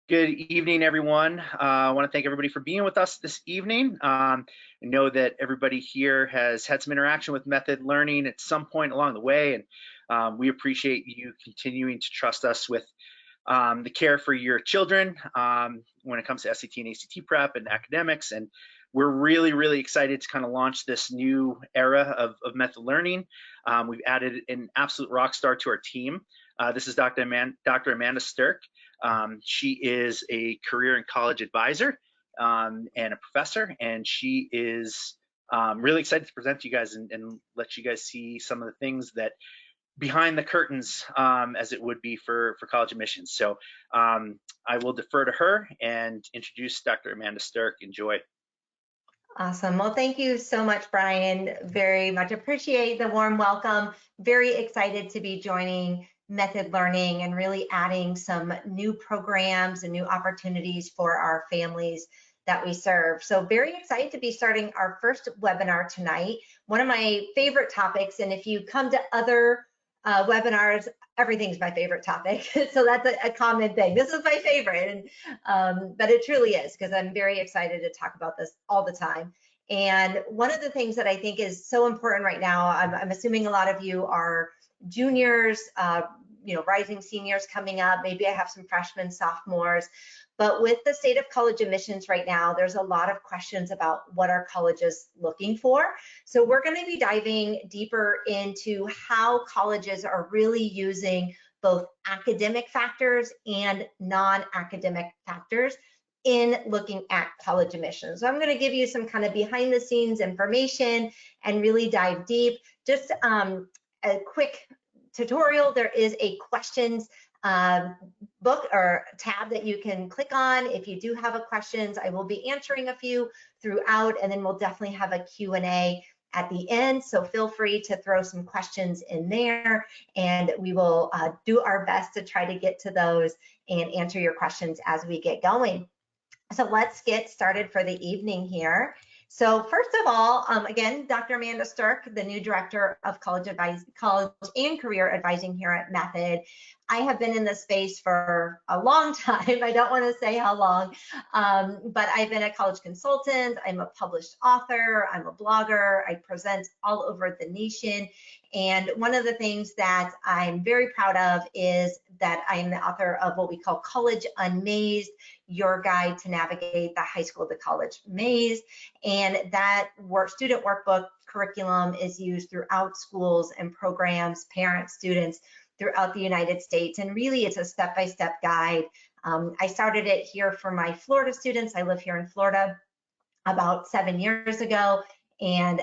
Good evening, everyone. I want to thank everybody for being with us this evening. I know that everybody here has had some interaction with method learning at some point along the way, and we appreciate you continuing to trust us with the care for your children when it comes to SAT and ACT prep and academics. And we're really excited to kind of launch this new era of method learning. We've added an absolute rock star to our team. This is Dr. Amanda Sterk. She is a career and college advisor and a professor, and she is really excited to present to you guys and let you guys see some of the things that behind the curtains, as it would be for college admissions. So I will defer to her and introduce Dr. Amanda Sterk. Enjoy. Awesome. Well, thank you so much, Brian. Very much appreciate the warm welcome. Very excited to be joining method learning and really adding some new programs and new opportunities for our families that we serve. So very excited to be starting our first webinar tonight. One of my favorite topics, and if you come to other webinars, everything's my favorite topic. So that's a common thing. This is my favorite, and, but it truly is, because I'm very excited to talk about this all the time. And one of the things that I think is so important right now, I'm assuming a lot of you are juniors, rising seniors coming up. Maybe I have some freshmen, sophomores. But with the state of college admissions right now, there's a lot of questions about what are colleges looking for. So we're going to be diving deeper into how colleges are really using both academic factors and non-academic factors in looking at college admissions. So I'm going to give you some kind of behind the scenes information and really dive deep. Just a quick tutorial. There is a questions book or tab that you can click on. If you do have questions, I will be answering a few throughout, and then we'll definitely have a Q&A at the end. So feel free to throw some questions in there, and we will do our best to try to get to those and answer your questions as we get going. So let's get started for the evening here. So first of all, again, Dr. Amanda Sterk, the new Director of College and Career Advising here at Method. I have been in this space for a long time. I don't want to say how long, but I've been a college consultant. I'm a published author. I'm a blogger. I present all over the nation. And one of the things that I'm very proud of is that I'm the author of what we call College Unmazed, Your Guide to Navigate the High School to College Maze. And that student workbook curriculum is used throughout schools and programs, parents, students throughout the United States. And really, it's a step-by-step guide. I started it here for my Florida students. I live here in Florida about 7 years ago, and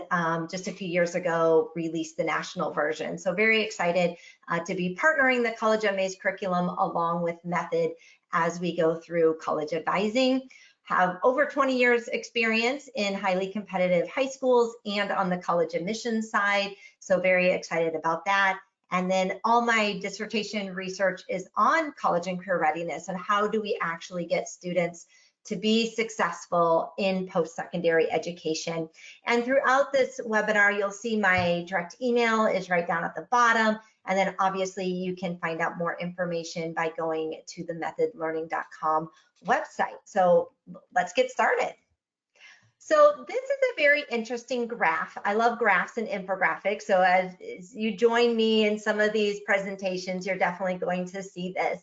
just a few years ago released the national version. So very excited to be partnering the College Unmazed curriculum along with Method as we go through college advising. Have over 20 years experience in highly competitive high schools and on the college admissions side. So very excited about that. And then all my dissertation research is on college and career readiness and how do we actually get students to be successful in post-secondary education. And throughout this webinar, you'll see my direct email is right down at the bottom. And then obviously you can find out more information by going to the methodlearning.com website. So let's get started. So this is a very interesting graph. I love graphs and infographics. So as you join me in some of these presentations, you're definitely going to see this.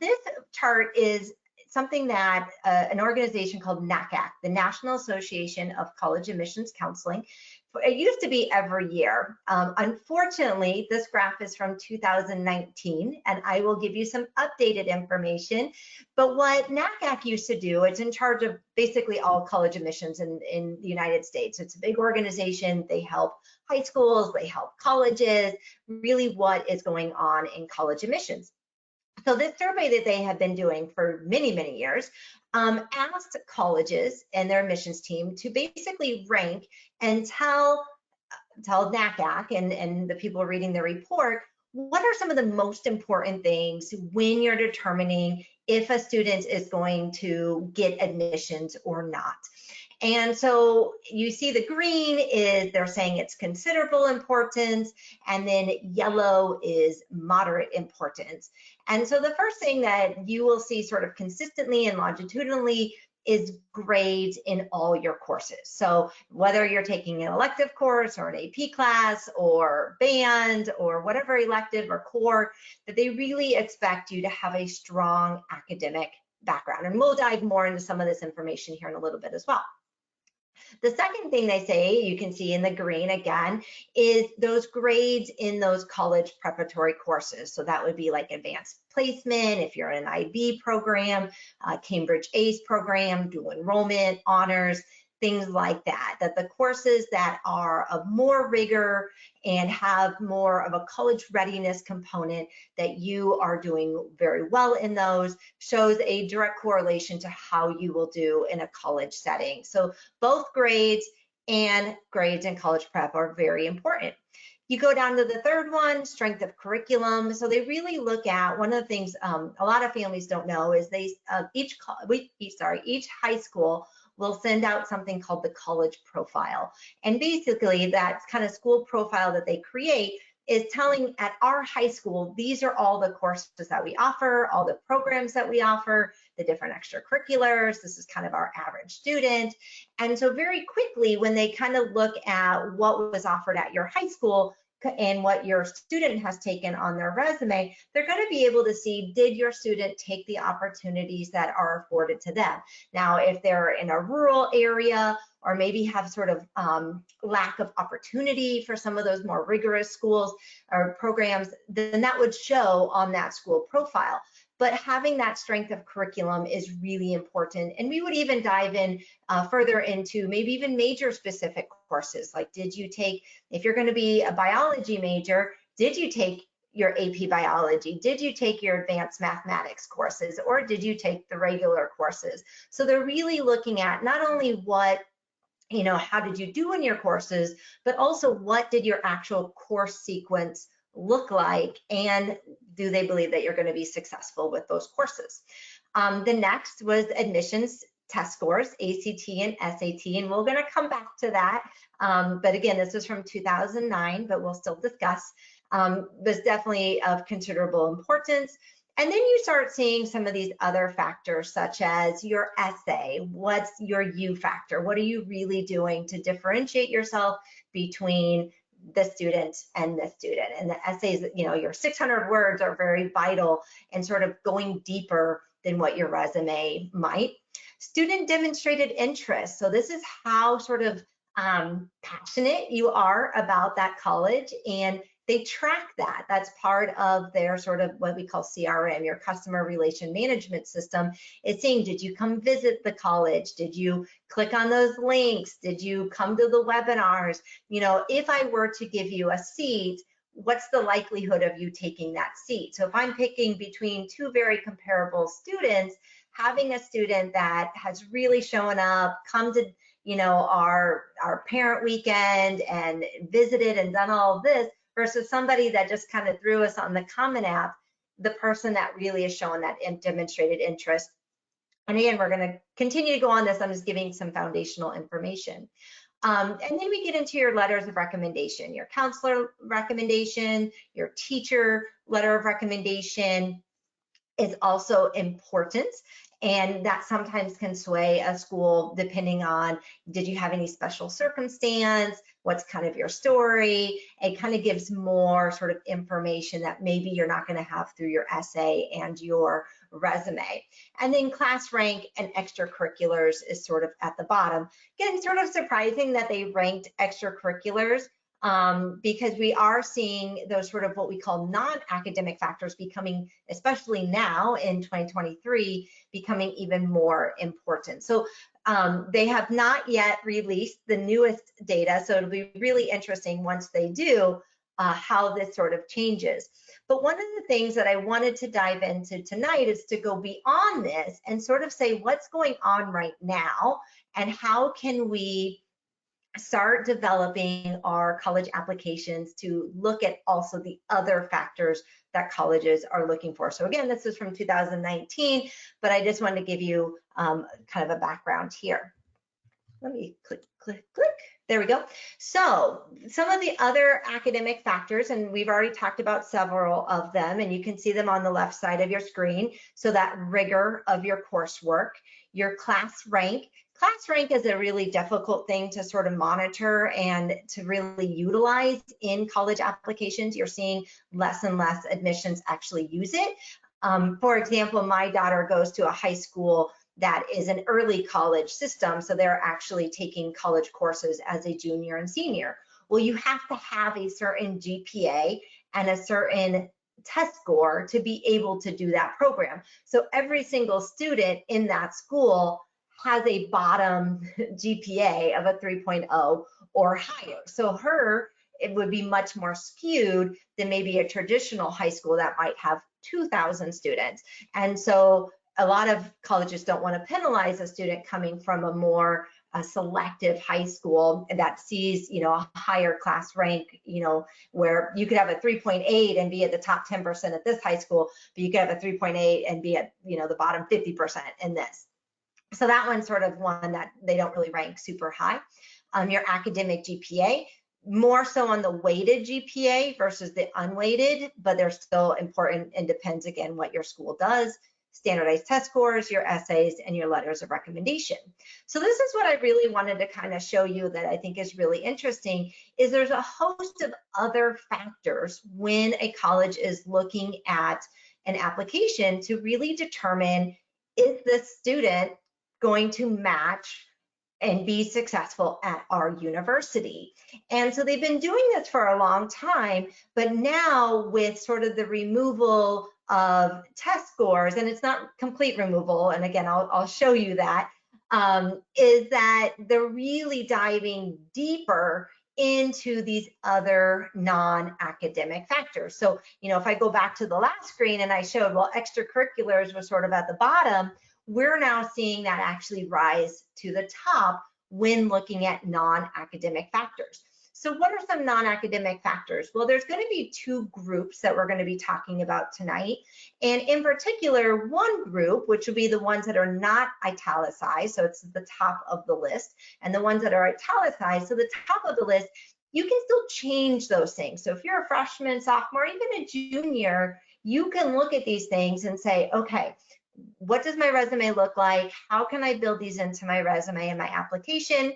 This chart is something that an organization called NACAC, the National Association of College Admissions Counseling. It used to be every year. Unfortunately, this graph is from 2019, and I will give you some updated information. But what NACAC used to do, it's in charge of basically all college admissions in the United States. It's a big organization. They help high schools, they help colleges, really what is going on in college admissions. So this survey that they have been doing for many, many years asked colleges and their admissions team to basically rank and tell NACAC and the people reading the report, what are some of the most important things when you're determining if a student is going to get admissions or not. And so you see the green is they're saying it's considerable importance, and then yellow is moderate importance. And so the first thing that you will see sort of consistently and longitudinally is grades in all your courses. So whether you're taking an elective course or an AP class or band or whatever elective or core, that they really expect you to have a strong academic background. And we'll dive more into some of this information here in a little bit as well. The second thing they say, you can see in the green again, is those grades in those college preparatory courses. So that would be like advanced placement, if you're in an IB program, Cambridge ACE program, dual enrollment, honors, things like that, that the courses that are of more rigor and have more of a college readiness component, that you are doing very well in those, shows a direct correlation to how you will do in a college setting. So both grades and grades in college prep are very important. You go down to the third one, strength of curriculum. So they really look at, one of the things a lot of families don't know is each high school will send out something called the college profile. And basically that kind of school profile that they create is telling, at our high school, these are all the courses that we offer, all the programs that we offer, the different extracurriculars. This is kind of our average student. And so very quickly, when they kind of look at what was offered at your high school and what your student has taken on their resume, they're going to be able to see, did your student take the opportunities that are afforded to them? Now, if they're in a rural area or maybe have sort of lack of opportunity for some of those more rigorous schools or programs, then that would show on that school profile. But having that strength of curriculum is really important. And we would even dive in further into maybe even major specific courses. Like, did you take, if you're going to be a biology major, did you take your AP biology? Did you take your advanced mathematics courses, or did you take the regular courses? So they're really looking at not only what, how did you do in your courses, but also what did your actual course sequence look like, and do they believe that you're going to be successful with those courses? The next was admissions test scores, ACT and SAT, and we're going to come back to that. But again, this is from 2009, but we'll still discuss. Was definitely of considerable importance. And then you start seeing some of these other factors, such as your essay. What's your U factor? What are you really doing to differentiate yourself between the student and the student? And the essays, your 600 words are very vital and sort of going deeper than what your resume might. Student demonstrated interest. So this is how sort of passionate you are about that college, and they track that. That's part of their sort of what we call CRM, your customer relation management system. It's saying, did you come visit the college? Did you click on those links? Did you come to the webinars? If I were to give you a seat, what's the likelihood of you taking that seat? So if I'm picking between two very comparable students, having a student that has really shown up, come to our parent weekend and visited and done all of this, versus somebody that just kind of threw us on the Common App, the person that really is showing that demonstrated interest. And again, we're going to continue to go on this. I'm just giving some foundational information. And then we get into your letters of recommendation, your counselor recommendation, your teacher letter of recommendation is also important. And that sometimes can sway a school depending on, did you have any special circumstance? What's kind of your story? It kind of gives more sort of information that maybe you're not going to have through your essay and your resume. And then class rank and extracurriculars is sort of at the bottom. Again, sort of surprising that they ranked extracurriculars, because we are seeing those sort of what we call non-academic factors becoming, especially now in 2023, becoming even more important. So they have not yet released the newest data, so it'll be really interesting once they do how this sort of changes. But one of the things that I wanted to dive into tonight is to go beyond this and sort of say what's going on right now and how can we start developing our college applications to look at also the other factors that colleges are looking for. So again, this is from 2019, but I just wanted to give you kind of a background here. let me click. There we go. So some of the other academic factors, and we've already talked about several of them, and you can see them on the left side of your screen. So that rigor of your coursework, your class rank. Class rank is a really difficult thing to sort of monitor and to really utilize in college applications. You're seeing less and less admissions actually use it. For example, my daughter goes to a high school that is an early college system, so they're actually taking college courses as a junior and senior. Well, you have to have a certain GPA and a certain test score to be able to do that program. So every single student in that school has a bottom GPA of a 3.0 or higher. So it would be much more skewed than maybe a traditional high school that might have 2,000 students. And so a lot of colleges don't want to penalize a student coming from a more selective high school that sees, a higher class rank, where you could have a 3.8 and be at the top 10% at this high school, but you could have a 3.8 and be at, the bottom 50% in this. So that one's sort of one that they don't really rank super high. Your academic GPA, more so on the weighted GPA versus the unweighted, but they're still important and depends again what your school does. Standardized test scores, your essays, and your letters of recommendation. So this is what I really wanted to kind of show you that I think is really interesting, is there's a host of other factors when a college is looking at an application to really determine, is this student going to match and be successful at our university? And so they've been doing this for a long time, but now with sort of the removal of test scores, and it's not complete removal, and again, I'll show you that, is that they're really diving deeper into these other non-academic factors. So, if I go back to the last screen and I showed, well, extracurriculars was sort of at the bottom, we're now seeing that actually rise to the top when looking at non-academic factors. So what are some non-academic factors? Well, there's going to be two groups that we're going to be talking about tonight. And in particular, one group, which will be the ones that are not italicized, so it's the top of the list, and the ones that are italicized, so the top of the list, you can still change those things. So if you're a freshman, sophomore, even a junior, you can look at these things and say, okay, what does my resume look like? How can I build these into my resume and my application?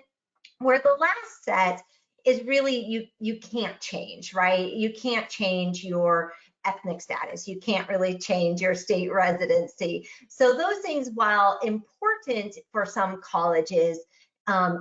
Where the last set is really you can't change, right? You can't change your ethnic status. You can't really change your state residency. So those things, while important for some colleges,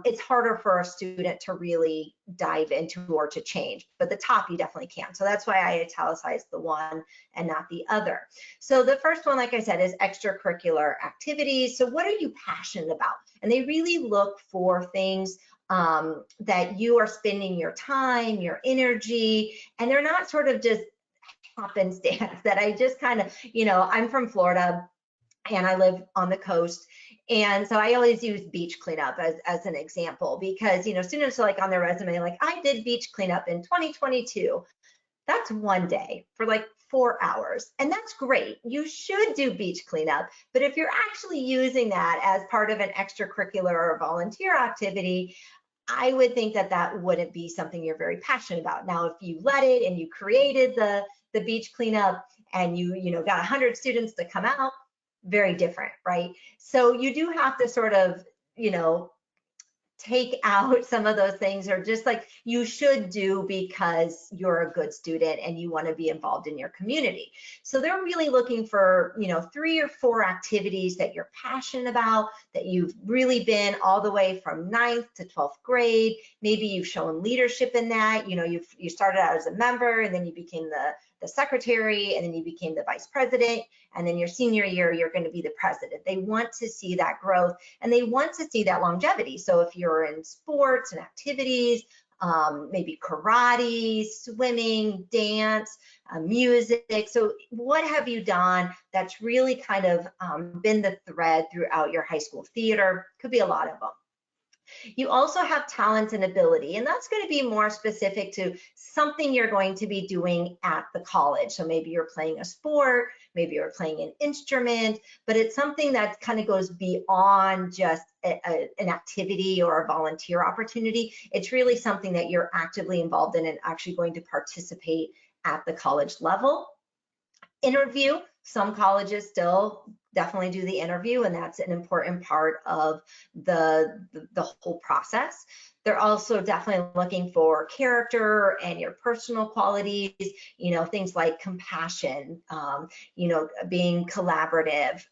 it's harder for a student to really dive into or to change, but the top you definitely can. So that's why I italicized the one and not the other. So the first one, like I said, is extracurricular activities. So what are you passionate about? And they really look for things that you are spending your time, your energy, and they're not sort of just happenstance that I just kind of, I'm from Florida and I live on the coast. And so I always use beach cleanup as an example, because, students are like on their resume, like, I did beach cleanup in 2022. That's one day for like 4 hours. And that's great. You should do beach cleanup. But if you're actually using that as part of an extracurricular or volunteer activity, I would think that that wouldn't be something you're very passionate about. Now, if you led it and you created the beach cleanup and you got 100 students to come out, very different, right? So you do have to sort of, take out some of those things, or just like you should do because you're a good student and you want to be involved in your community. So they're really looking for, 3 or 4 activities that you're passionate about, that you've really been all the way from 9th to 12th grade. Maybe you've shown leadership in that. You started out as a member and then you became the secretary, and then you became the vice president, and then your senior year, you're going to be the president. They want to see that growth and they want to see that longevity. So if you're in sports and activities, maybe karate, swimming, dance, music. So what have you done that's really kind of been the thread throughout your high school? Theater, could be a lot of them. You also have talent and ability, and that's going to be more specific to something you're going to be doing at the college. So maybe you're playing a sport, maybe you're playing an instrument, but it's something that kind of goes beyond just an activity or a volunteer opportunity. It's really something that you're actively involved in and actually going to participate at the college level. Interview, some colleges still definitely do the interview, and that's an important part of the whole process. They're also definitely looking for character and your personal qualities, things like compassion, being collaborative,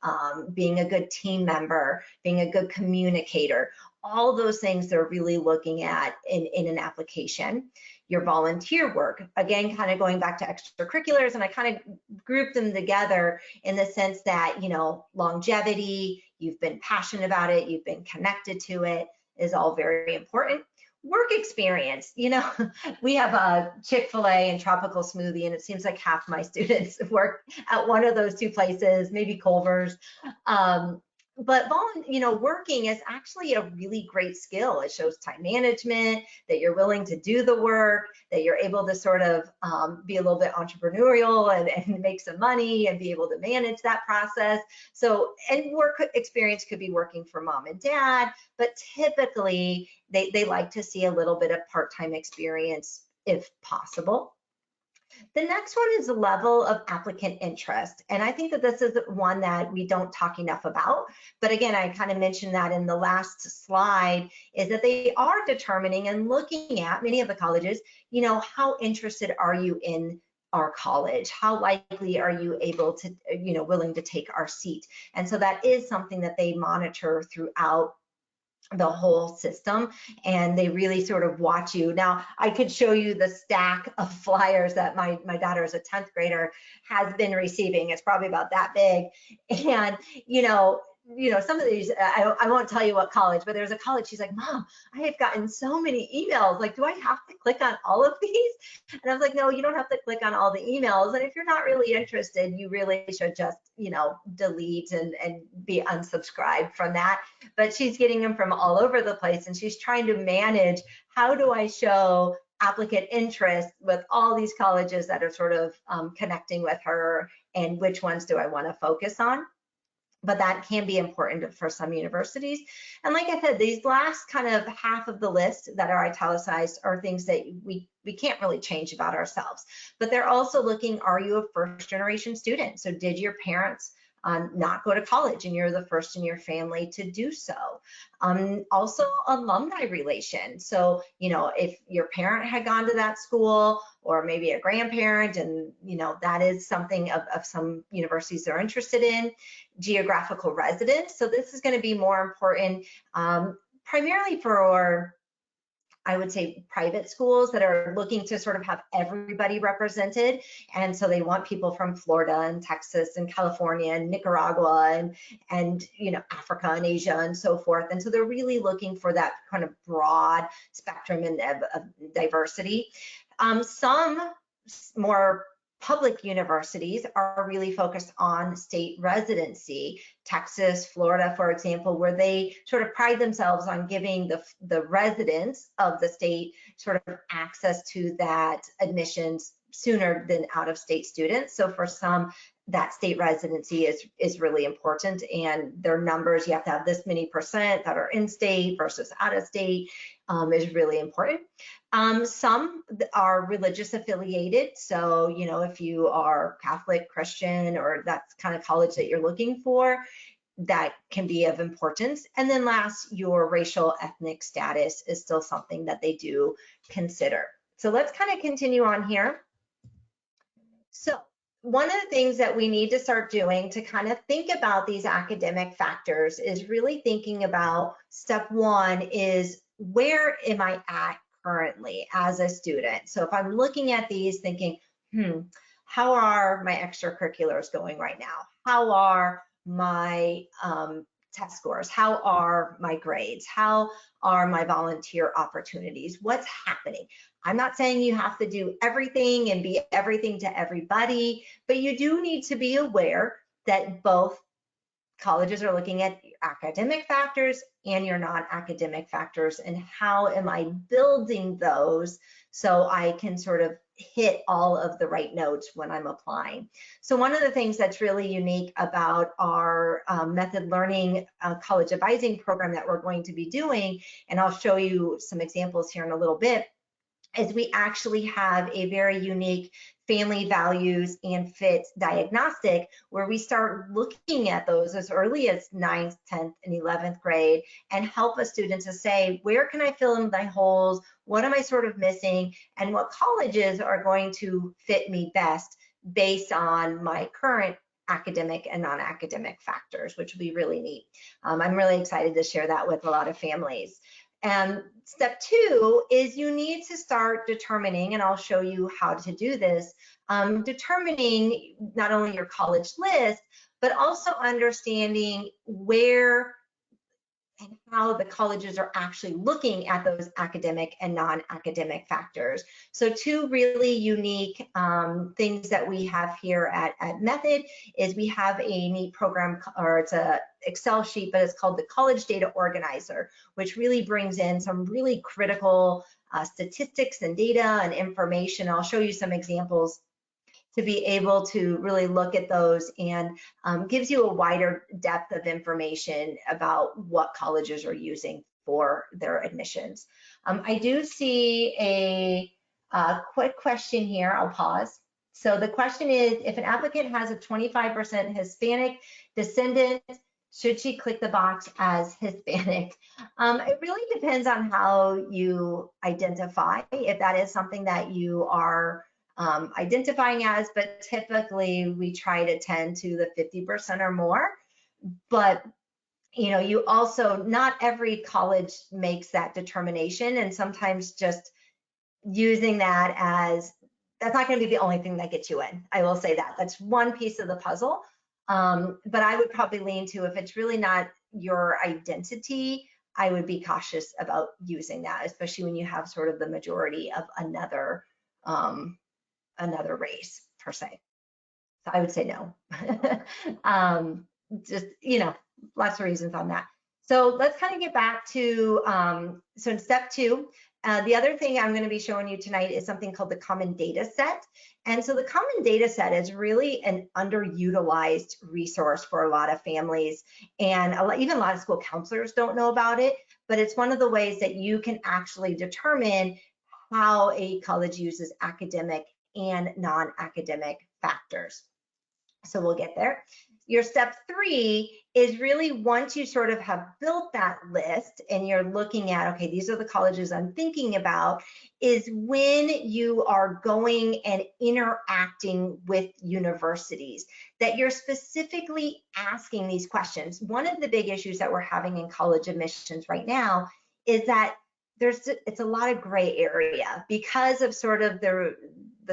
being a good team member, being a good communicator. All those things they're really looking at in an application. Your volunteer work, again, kind of going back to extracurriculars, and I kind of group them together in the sense that, longevity, you've been passionate about it, you've been connected to it, is all very important. Work experience, we have a Chick-fil-A and Tropical Smoothie, and it seems like half my students work at one of those two places, maybe Culver's. But working is actually a really great skill. It shows time management, that you're willing to do the work, that you're able to sort of be a little bit entrepreneurial and make some money and be able to manage that process. So, and work experience could be working for mom and dad, but typically they like to see a little bit of part-time experience if possible. The next one is the level of applicant interest. And I think that this is one that we don't talk enough about. But again, I kind of mentioned that in the last slide, is that they are determining and looking at, many of the colleges, how interested are you in our college? How likely are you able to, willing to take our seat? And so that is something that they monitor throughout the whole system, and they really sort of watch you. Now, I could show you the stack of flyers that my daughter, as a 10th grader, has been receiving. It's probably about that big. And, some of these, I won't tell you what college, but there's a college, she's like, Mom, I have gotten so many emails. Like, do I have to click on all of these? And I was like, no, you don't have to click on all the emails. And if you're not really interested, you really should just, delete and be unsubscribed from that. But she's getting them from all over the place, and she's trying to manage, how do I show applicant interest with all these colleges that are sort of connecting with her, and which ones do I want to focus on? But that can be important for some universities. And like I said, these last kind of half of the list that are italicized are things that we can't really change about ourselves. But they're also looking, are you a first generation student? So did your parents not go to college and you're the first in your family to do so? Also alumni relation. So, if your parent had gone to that school, or maybe a grandparent, and that is something of some universities they're interested in. Geographical residence. So this is going to be more important primarily for, I would say, private schools that are looking to sort of have everybody represented. And so they want people from Florida and Texas and California and Nicaragua and Africa and Asia and so forth. And so they're really looking for that kind of broad spectrum of diversity. Some more public universities are really focused on state residency. Texas, Florida, for example, where they sort of pride themselves on giving the residents of the state sort of access to that admissions sooner than out-of-state students. So for some, that state residency is really important, and their numbers, you have to have this many percent that are in-state versus out-of-state, is really important. Some are religious affiliated. So, if you are Catholic, Christian, or that's kind of college that you're looking for, that can be of importance. And then last, your racial ethnic status is still something that they do consider. So let's kind of continue on here. So one of the things that we need to start doing to kind of think about these academic factors is really thinking about, step one is, where am I at currently as a student? So if I'm looking at these thinking, how are my extracurriculars going right now? How are my test scores? How are my grades? How are my volunteer opportunities? What's happening? I'm not saying you have to do everything and be everything to everybody, but you do need to be aware that both colleges are looking at academic factors and your non-academic factors, and how am I building those so I can sort of hit all of the right notes when I'm applying. So one of the things that's really unique about our method learning college advising program that we're going to be doing, and I'll show you some examples here in a little bit, is we actually have a very unique family values and fit diagnostic where we start looking at those as early as 9th, 10th, and 11th grade and help a student to say, where can I fill in my holes? What am I sort of missing? And what colleges are going to fit me best based on my current academic and non-academic factors, which will be really neat. I'm really excited to share that with a lot of families. And step 2 is you need to start determining, and I'll show you how to do this, determining not only your college list, but also understanding where and how the colleges are actually looking at those academic and non-academic factors. So 2 really unique things that we have here at Method is we have a neat program, or it's a Excel sheet, but it's called the College Data Organizer, which really brings in some really critical statistics and data and information. I'll show you some examples to be able to really look at those, and gives you a wider depth of information about what colleges are using for their admissions. I do see a quick question here. I'll pause. So the question is, if an applicant has a 25% Hispanic descendant, should she click the box as Hispanic? It really depends on how you identify, if that is something that you are identifying as, but typically we try to tend to the 50% or more. But you also, not every college makes that determination, and sometimes just using that as, that's not going to be the only thing that gets you in. I will say that that's one piece of the puzzle. But I would probably lean to, if it's really not your identity, I would be cautious about using that, especially when you have sort of the majority of another race per se. So I would say no. Just, lots of reasons on that. So let's kind of get back to, so in step 2, the other thing I'm going to be showing you tonight is something called the Common Dataset. And so the Common Dataset is really an underutilized resource for a lot of families, and even a lot of school counselors don't know about it, but it's one of the ways that you can actually determine how a college uses academic and non-academic factors. So we'll get there. Your step 3 is really, once you sort of have built that list and you're looking at, okay, these are the colleges I'm thinking about, is when you are going and interacting with universities, that you're specifically asking these questions. One of the big issues that we're having in college admissions right now is that it's a lot of gray area because of sort of the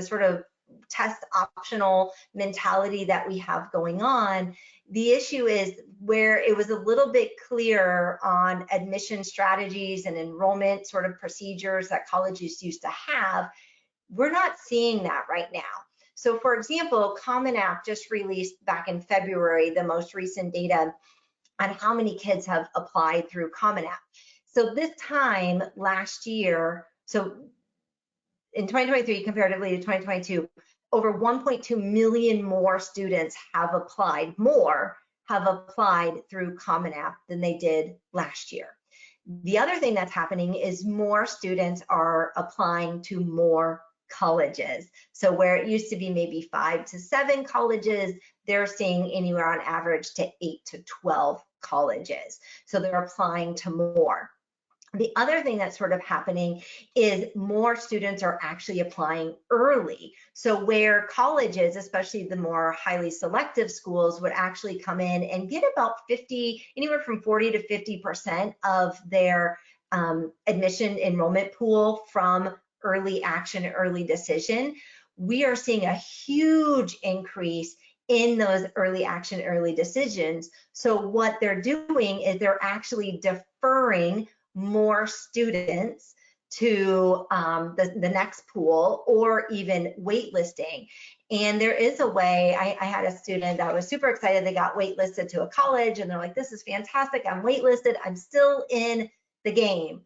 sort of test optional mentality that we have going on. The issue is where it was a little bit clear on admission strategies and enrollment sort of procedures that colleges used to have, we're not seeing that right now. So for example, Common App just released back in February the most recent data on how many kids have applied through Common App. So this time last year, so in 2023 comparatively to 2022, over 1.2 million more students have applied through Common App than they did last year. The other thing that's happening is more students are applying to more colleges. So where it used to be maybe 5 to 7 colleges, they're seeing anywhere on average to 8 to 12 colleges. So they're applying to more. The other thing that's sort of happening is more students are actually applying early. So where colleges, especially the more highly selective schools, would actually come in and get about anywhere from 40 to 50% of their admission enrollment pool from early action, early decision, we are seeing a huge increase in those early action, early decisions. So what they're doing is they're actually deferring more students to the next pool, or even waitlisting. And there is a way. I had a student that was super excited. They got waitlisted to a college, and they're like, this is fantastic. I'm waitlisted. I'm still in the game.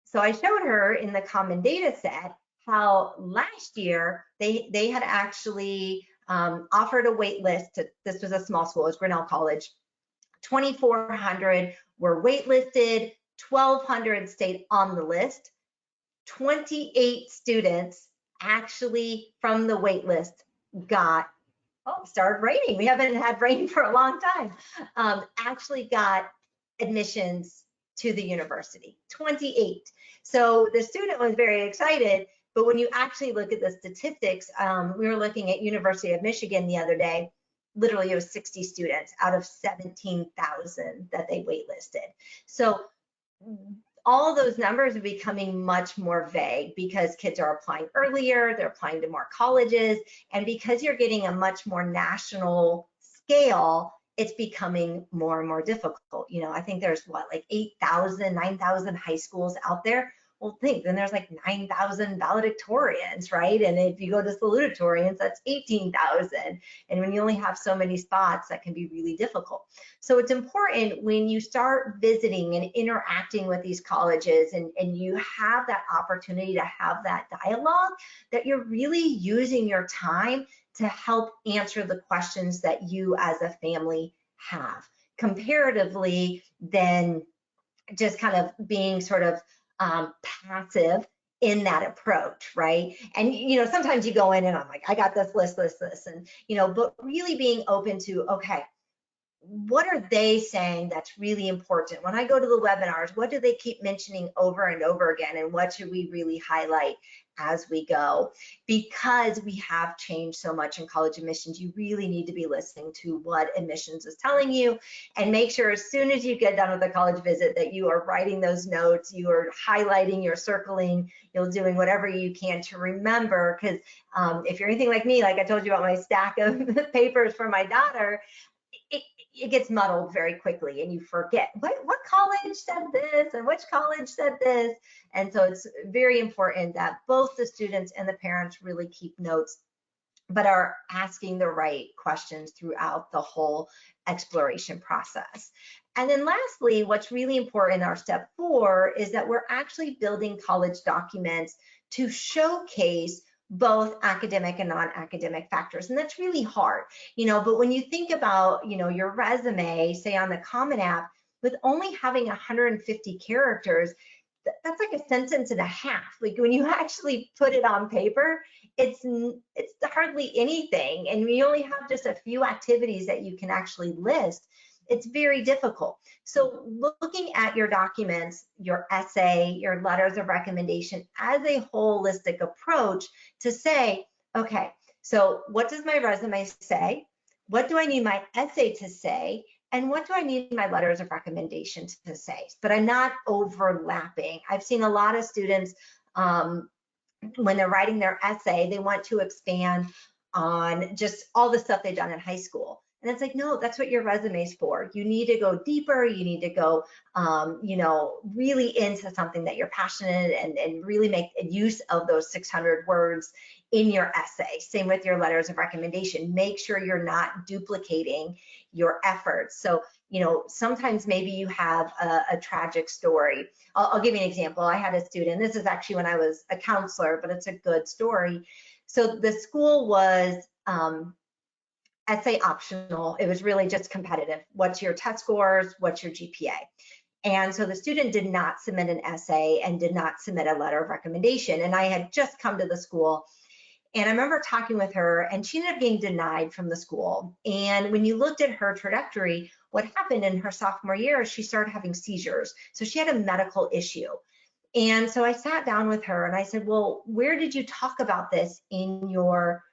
So I showed her in the common data set how last year they had actually offered a wait list to, this was a small school, it was Grinnell College. 2,400 were waitlisted, 1,200 stayed on the list. 28 students actually from the wait list got, oh, started raining. We haven't had rain for a long time. Actually got admissions to the university, 28. So the student was very excited, but when you actually look at the statistics, we were looking at University of Michigan the other day, literally it was 60 students out of 17,000 that they waitlisted. So all those numbers are becoming much more vague because kids are applying earlier, they're applying to more colleges, and because you're getting a much more national scale, it's becoming more and more difficult. You know, I think there's what, like 8,000, 9,000 high schools out there. Well, think, then there's like 9,000 valedictorians, right? And if you go to salutatorians, that's 18,000. And when you only have so many spots, that can be really difficult. So it's important when you start visiting and interacting with these colleges, and you have that opportunity to have that dialogue, that you're really using your time to help answer the questions that you as a family have, comparatively than just kind of being sort of passive in that approach, right? And, you know, sometimes you go in and I'm like, I got this list, and, you know, but really being open to, okay, what are they saying that's really important? When I go to the webinars, what do they keep mentioning over and over again? And what should we really highlight as we go? Because we have changed so much in college admissions, you really need to be listening to what admissions is telling you, and make sure as soon as you get done with a college visit that you are writing those notes, you are highlighting, you're circling, you're doing whatever you can to remember. Because if you're anything like me, like I told you about my stack of papers for my daughter, it gets muddled very quickly, and you forget what college said this and which college said this. And so it's very important that both the students and the parents really keep notes, but are asking the right questions throughout the whole exploration process. And then lastly, what's really important in our step 4 is that we're actually building college documents to showcase both academic and non-academic factors. And that's really hard, you know, but when you think about, you know, your resume, say on the Common App, with only having 150 characters, that's like a sentence and a half. Like when you actually put it on paper, it's hardly anything. And we only have just a few activities that you can actually list. It's very difficult. So looking at your documents, your essay, your letters of recommendation as a holistic approach to say, okay, so what does my resume say? What do I need my essay to say? And what do I need my letters of recommendation to say? But I'm not overlapping. I've seen a lot of students, when they're writing their essay, they want to expand on just all the stuff they've done in high school. And it's like, no, that's what your resume is for. You need to go deeper. You need to go, you know, really into something that you're passionate, and really make use of those 600 words in your essay. Same with your letters of recommendation. Make sure you're not duplicating your efforts. So, you know, sometimes maybe you have a tragic story. I'll give you an example. I had a student, this is actually when I was a counselor, but it's a good story. So the school was essay optional. It was really just competitive. What's your test scores? What's your GPA? And so the student did not submit an essay and did not submit a letter of recommendation. And I had just come to the school, and I remember talking with her, and she ended up getting denied from the school. And when you looked at her trajectory, what happened in her sophomore year is she started having seizures. So she had a medical issue. And so I sat down with her and I said, well, where did you talk about this in your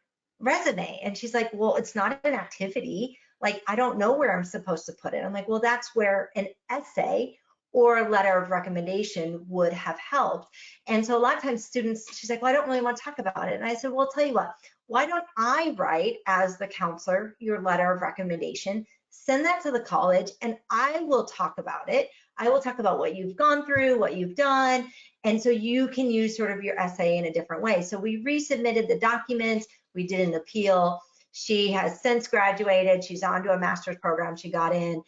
resume? And she's like, well, it's not an activity. Like, I don't know where I'm supposed to put it. I'm like, well, that's where an essay or a letter of recommendation would have helped. And so a lot of times students, she's like, well, I don't really want to talk about it. And I said, well, I'll tell you what, why don't I write as the counselor your letter of recommendation, send that to the college, and I will talk about it. I will talk about what you've gone through, what you've done, And so you can use sort of your essay in a different way. So we resubmitted the documents, we did an appeal. She has since graduated, she's on to a master's program, she got in,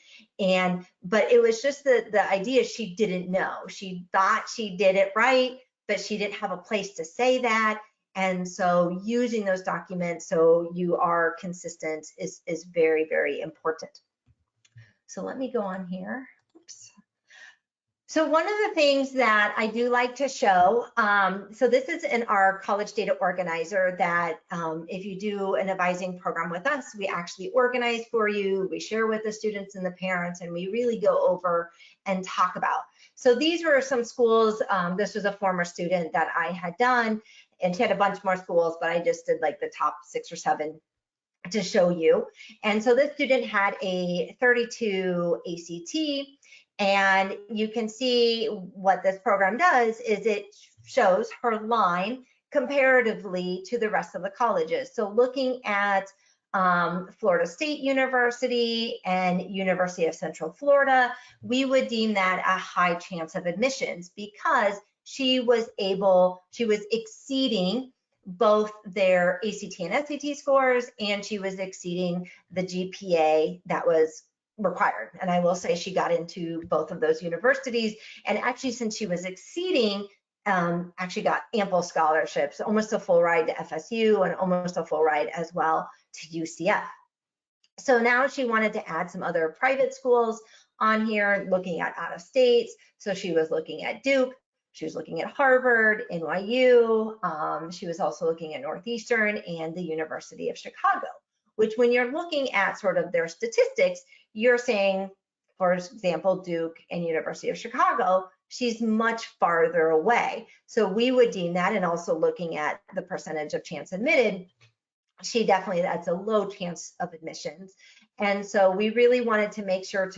but it was just the idea, she didn't know. She thought she did it right, but she didn't have a place to say that. And so using those documents so you are consistent is very, very important. So let me go on here. Oops. So one of the things that I do like to show, so this is in our college data organizer that if you do an advising program with us, we actually organize for you, we share with the students and the parents, and we really go over and talk about. So these were some schools, this was a former student that I had done, and she had a bunch more schools, but I just did like the top 6 or 7 to show you. And so this student had a 32 ACT, and you can see what this program does is it shows her line comparatively to the rest of the colleges. So looking at Florida State University and University of Central Florida, we would deem that a high chance of admissions because she was exceeding both their ACT and SAT scores, and she was exceeding the GPA that was required. And I will say she got into both of those universities, and actually since she was exceeding, actually got ample scholarships, almost a full ride to FSU and almost a full ride as well to UCF. So now she wanted to add some other private schools on here, looking at out of states. So she was looking at Duke, she was looking at Harvard, NYU, she was also looking at Northeastern and the University of Chicago, which when you're looking at sort of their statistics, you're saying, for example, Duke and University of Chicago, she's much farther away. So we would deem that, and also looking at the percentage of chance admitted, she definitely, that's a low chance of admissions. And so we really wanted to make sure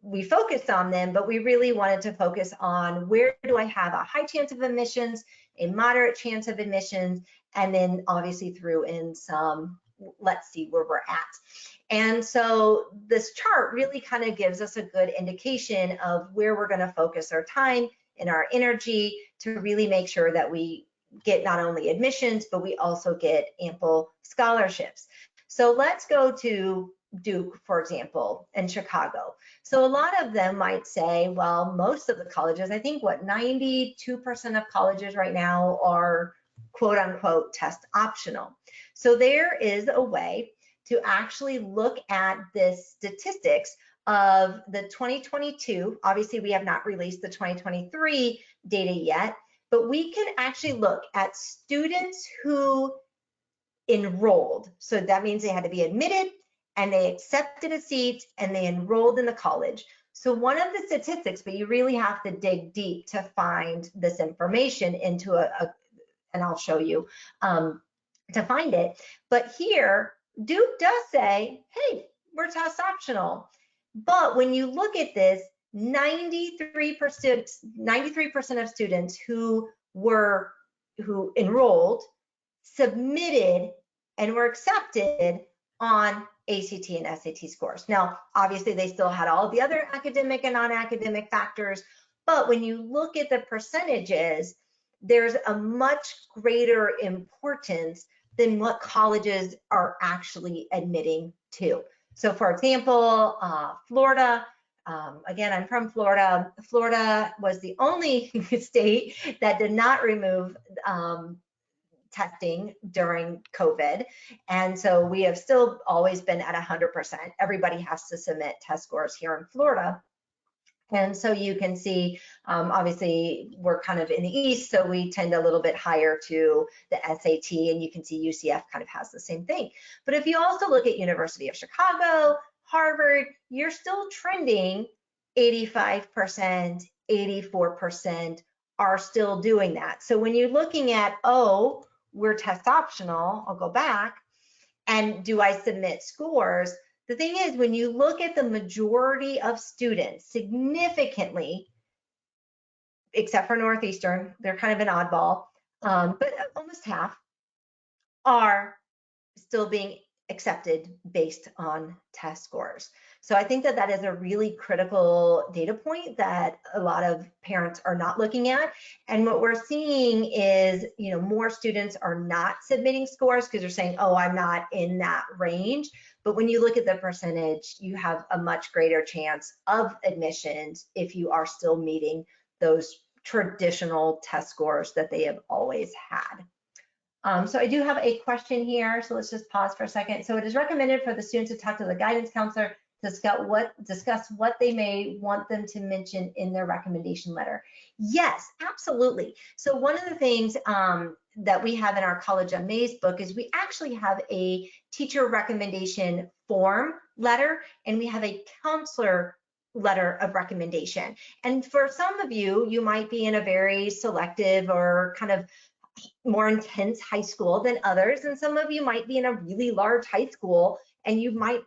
we focused on them, but we really wanted to focus on where do I have a high chance of admissions, a moderate chance of admissions, and then obviously threw in some, let's see where we're at. And so this chart really kind of gives us a good indication of where we're going to focus our time and our energy to really make sure that we get not only admissions, but we also get ample scholarships. So let's go to Duke, for example, and Chicago. So a lot of them might say, well, most of the colleges, I think what 92% of colleges right now are quote unquote test optional. So there is a way to actually look at this statistics of the 2022. Obviously, we have not released the 2023 data yet, but we can actually look at students who enrolled. So that means they had to be admitted and they accepted a seat and they enrolled in the college. So one of the statistics, but you really have to dig deep to find this information into and I'll show you to find it. But here, Duke does say, hey, we're test optional. But when you look at this, 93% of students who enrolled submitted and were accepted on ACT and SAT scores. Now, obviously, they still had all the other academic and non-academic factors, but when you look at the percentages, there's a much greater importance than what colleges are actually admitting to. So for example, Florida, again, I'm from Florida. Florida was the only state that did not remove testing during COVID. And so we have still always been at 100%. Everybody has to submit test scores here in Florida. And so you can see, obviously, we're kind of in the east, so we tend a little bit higher to the SAT, and you can see UCF kind of has the same thing. But if you also look at University of Chicago, Harvard, you're still trending 85%, 84% are still doing that. So when you're looking at, oh, we're test optional, I'll go back, and do I submit scores? The thing is, when you look at the majority of students, significantly, except for Northeastern, they're kind of an oddball, but almost half are still being accepted based on test scores. So I think that that is a really critical data point that a lot of parents are not looking at. And what we're seeing is, more students are not submitting scores because they're saying, oh, I'm not in that range. But when you look at the percentage, you have a much greater chance of admissions if you are still meeting those traditional test scores that they have always had. So I do have a question here, so let's just pause for a second. So it is recommended for the students to talk to the guidance counselor to discuss what they may want them to mention in their recommendation letter. Yes, absolutely. So one of the things that we have in our College Amazed book is we actually have a teacher recommendation form letter, and we have a counselor letter of recommendation. And for some of you, you might be in a very selective or kind of more intense high school than others, and some of you might be in a really large high school and you might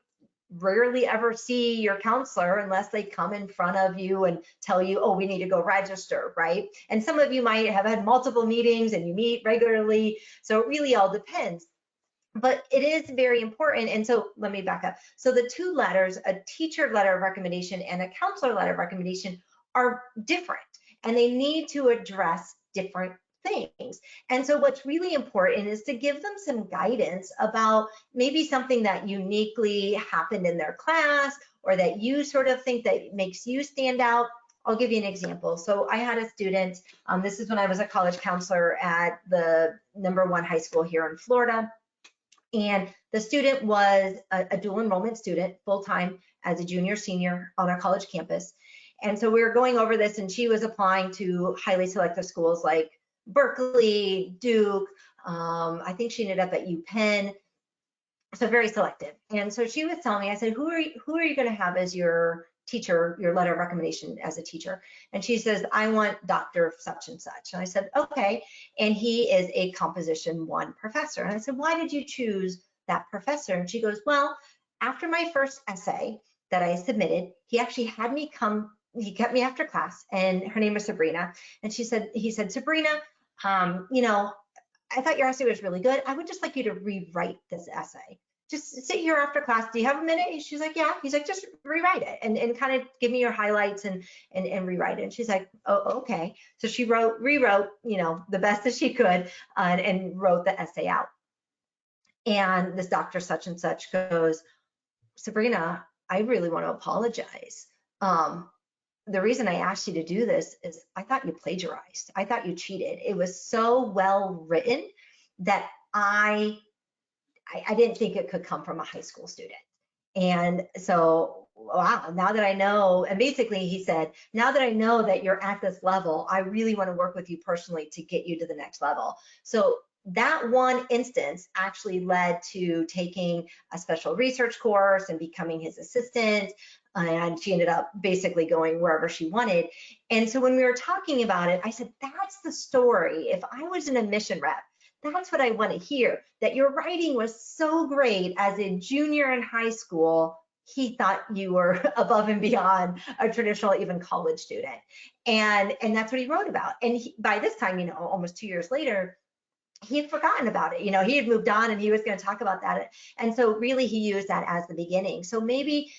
rarely ever see your counselor unless they come in front of you and tell you, oh, we need to go register, right? And some of you might have had multiple meetings and you meet regularly, so it really all depends. But it is very important. And so let me back up. So the two letters, a teacher letter of recommendation and a counselor letter of recommendation, are different, and they need to address different things. And so what's really important is to give them some guidance about maybe something that uniquely happened in their class, or that you sort of think that makes you stand out. I'll give you an example. So I had a student, this is when I was a college counselor at the #1 high school here in Florida. And the student was a dual enrollment student, full-time as a junior, senior on our college campus. And so we were going over this, and she was applying to highly selective schools like Berkeley, Duke, I think she ended up at UPenn, so very selective. And so she was telling me, I said, who are you going to have as your teacher, your letter of recommendation as a teacher? And she says, I want Dr. such and such. And I said, okay. And he is a Composition 1 professor. And I said, why did you choose that professor? And she goes, well, after my first essay that I submitted, he actually had me come, he kept me after class, and her name was Sabrina. And he said, Sabrina, I thought your essay was really good. I would just like you to rewrite this essay. Just sit here after class. Do you have a minute? She's like, yeah. He's like, just rewrite it and kind of give me your highlights and rewrite it. And she's like, oh, okay. So she rewrote, the best that she could and wrote the essay out. And this Dr. such and such goes, Sabrina, I really want to apologize. The reason I asked you to do this is I thought you plagiarized. I thought you cheated. It was so well written that I didn't think it could come from a high school student. And so, wow, now that I know, and basically he said, now that I know that you're at this level, I really want to work with you personally to get you to the next level. So that one instance actually led to taking a special research course and becoming his assistant. And she ended up basically going wherever she wanted. And so when we were talking about it, I said, that's the story. If I was an admission rep, that's what I want to hear, that your writing was so great as a junior in high school, he thought you were above and beyond a traditional even college student. And that's what he wrote about. And by this time, almost 2 years later, he had forgotten about it. He had moved on and he was going to talk about that. And so really he used that as the beginning. So maybe,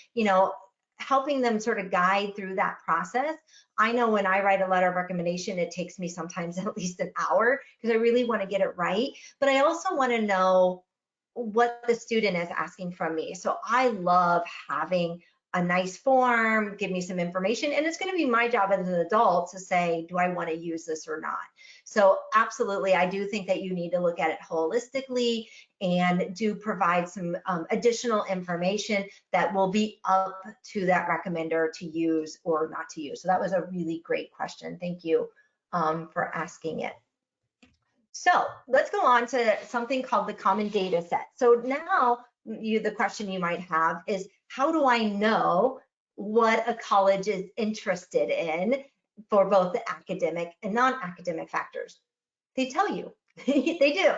helping them sort of guide through that process. I know when I write a letter of recommendation, it takes me sometimes at least an hour because I really want to get it right. But I also want to know what the student is asking from me. So I love having a nice form, give me some information, and it's going to be my job as an adult to say, do I want to use this or not? So absolutely, I do think that you need to look at it holistically and do provide some additional information that will be up to that recommender to use or not to use. So that was a really great question. Thank you for asking it. So let's go on to something called the common data set. So now the question you might have is, how do I know what a college is interested in for both the academic and non-academic factors? They tell you. They do.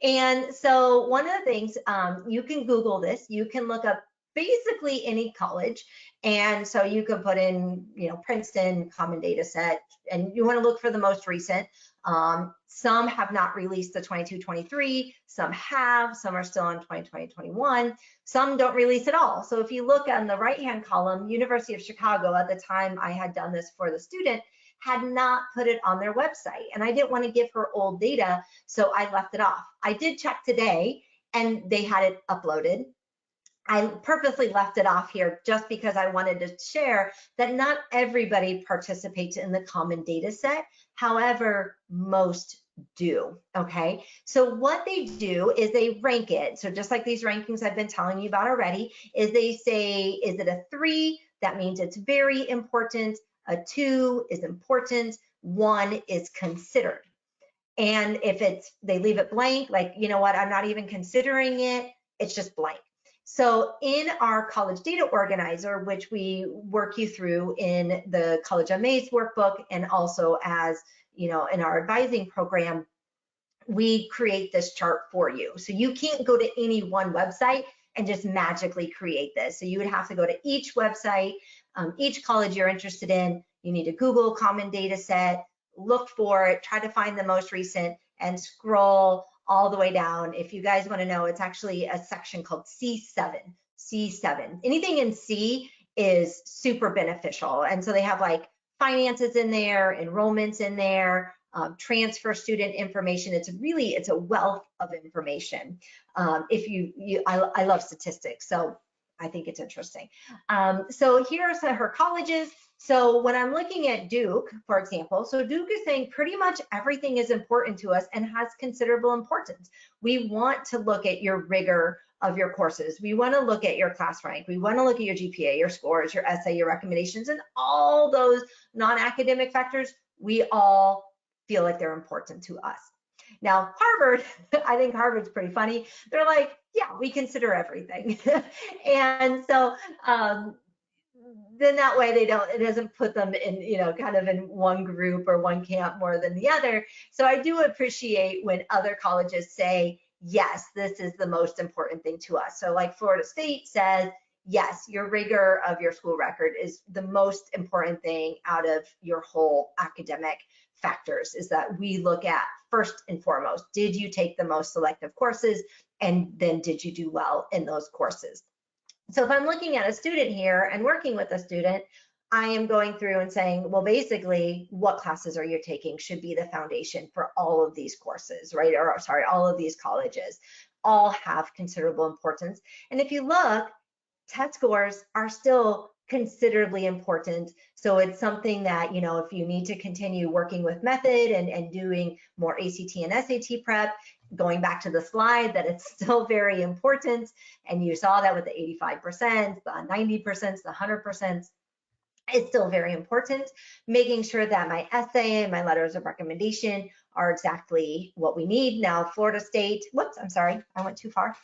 And so one of the things, you can Google this, you can look up basically any college. And so you could put in, Princeton, common data set, and you want to look for the most recent. Some have not released the 22-23, some have, some are still on 2020-21, some don't release at all. So if you look on the right-hand column, University of Chicago, at the time I had done this for the student, had not put it on their website. And I didn't want to give her old data, so I left it off. I did check today and they had it uploaded. I purposely left it off here just because I wanted to share that not everybody participates in the common data set. However, most do, okay? So what they do is they rank it. So just like these rankings I've been telling you about already, is they say, is it a 3? That means it's very important. A 2 is important. 1 is considered. And if they leave it blank, like, you know what, I'm not even considering it, it's just blank. So in our college data organizer, which we work you through in the College Amaze workbook and also as, you know, in our advising program, we create this chart for you. So you can't go to any one website and just magically create this. So you would have to go to each website, each college you're interested in. You need to Google Common Data Set, look for it, try to find the most recent, and scroll all the way down. If you guys want to know, it's actually a section called C7. C7. Anything in C is super beneficial. And so they have like finances in there, enrollments in there, transfer student information. It's a wealth of information. I love statistics, so I think it's interesting. So here's her colleges. So when I'm looking at Duke, for example, so Duke is saying pretty much everything is important to us and has considerable importance. We want to look at your rigor of your courses. We want to look at your class rank. We want to look at your GPA, your scores, your essay, your recommendations, and all those non-academic factors. We all feel like they're important to us. Now, Harvard, I think Harvard's pretty funny. They're like, yeah, we consider everything. And so then that way it doesn't put them in, you know, kind of in one group or one camp more than the other. So I do appreciate when other colleges say, yes, this is the most important thing to us. So like Florida State says, yes, your rigor of your school record is the most important thing out of your whole academic factors, is that we look at first and foremost, did you take the most selective courses? And then did you do well in those courses? So if I'm looking at a student here and working with a student, I am going through and saying, well, basically, what classes are you taking should be the foundation for all of these courses, right? Or sorry, all of these colleges all have considerable importance. And if you look, test scores are still considerably important. So it's something that, you know, if you need to continue working with method and doing more ACT and SAT prep, going back to the slide, that it's still very important. And you saw that with the 85%, the 90%, the 100%. It's still very important, making sure that my essay and my letters of recommendation are exactly what we need. Now, Florida State, whoops, I'm sorry, I went too far.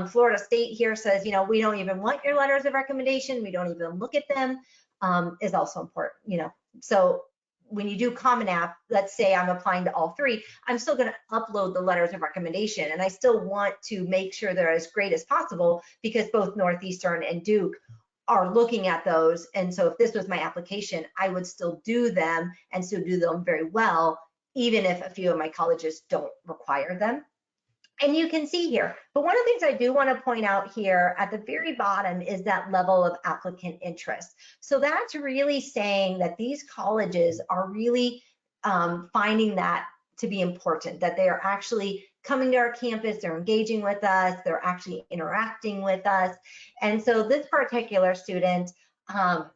Florida State here says, you know, we don't even want your letters of recommendation. We don't even look at them, is also important, you know. So when you do Common App, let's say I'm applying to all three, I'm still going to upload the letters of recommendation. And I still want to make sure they're as great as possible, because both Northeastern and Duke are looking at those. And so if this was my application, I would still do them and still do them very well, even if a few of my colleges don't require them. And you can see here, but one of the things I do want to point out here at the very bottom is that level of applicant interest. So that's really saying that these colleges are really finding that to be important, that they are actually coming to our campus, they're engaging with us, they're actually interacting with us. And so this particular student,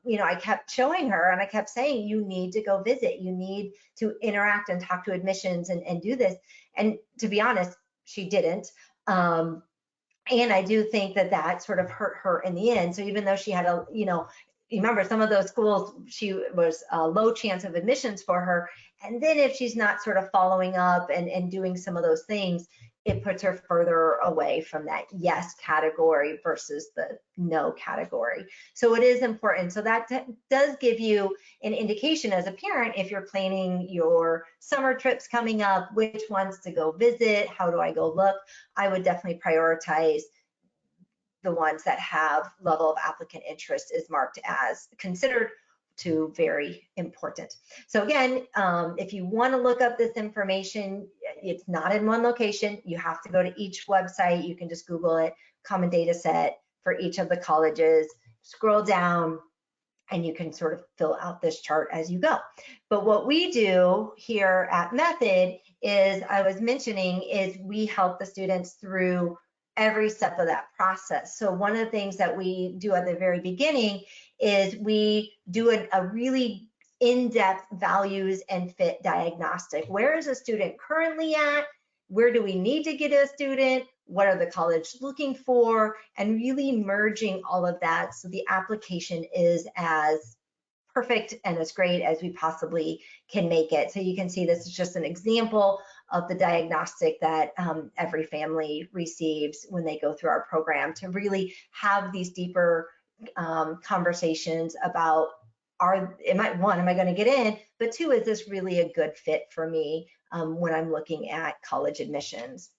you know, I kept showing her and I kept saying, you need to go visit, you need to interact and talk to admissions and do this. And to be honest, she didn't. And I do think that that sort of hurt her in the end. So even though she had a, you know, remember some of those schools, she was a low chance of admissions for her. And then if she's not sort of following up and doing some of those things, it puts her further away from that yes category versus the no category. So it is important. So that does give you an indication as a parent, if you're planning your summer trips coming up, which ones to go visit, how do I go look? I would definitely prioritize the ones that have level of applicant interest is marked as considered to very important. So again, if you want to look up this information, it's not in one location. You have to go to each website. You can just Google it, common data set for each of the colleges, scroll down, and you can sort of fill out this chart as you go. But what we do here at Method is, I was mentioning, is we help the students through every step of that process. So one of the things that we do at the very beginning is we do a really in-depth values and fit diagnostic. Where is a student currently at? Where do we need to get a student? What are the college looking for? And really merging all of that so the application is as perfect and as great as we possibly can make it. So you can see this is just an example of the diagnostic that every family receives when they go through our program, to really have these deeper conversations about, am I going to get in? But two, is this really a good fit for me when I'm looking at college admissions?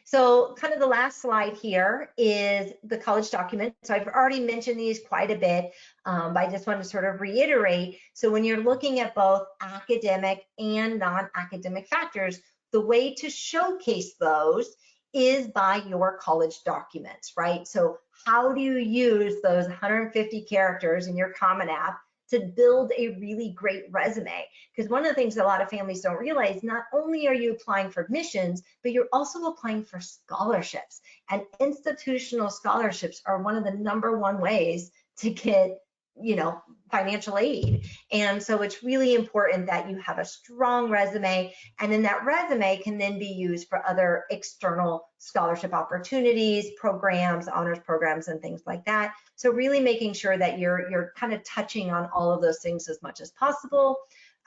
So kind of the last slide here is the college document. So I've already mentioned these quite a bit, but I just want to sort of reiterate. So when you're looking at both academic and non-academic factors, the way to showcase those is by your college documents, right? So how do you use those 150 characters in your Common App to build a really great resume? Because one of the things that a lot of families don't realize, not only are you applying for admissions, but you're also applying for scholarships. And institutional scholarships are one of the #1 ways to get, financial aid. And so it's really important that you have a strong resume, and then that resume can then be used for other external scholarship opportunities, programs, honors programs, and things like that. So really making sure that you're kind of touching on all of those things as much as possible.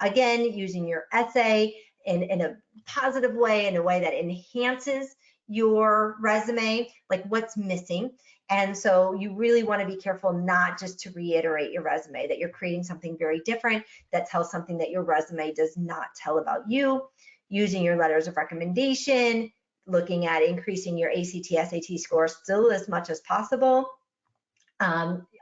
Again, using your essay in a positive way, in a way that enhances your resume, like what's missing. And so you really want to be careful not just to reiterate your resume, that you're creating something very different that tells something that your resume does not tell about you. Using your letters of recommendation, looking at increasing your ACT, SAT score still as much as possible.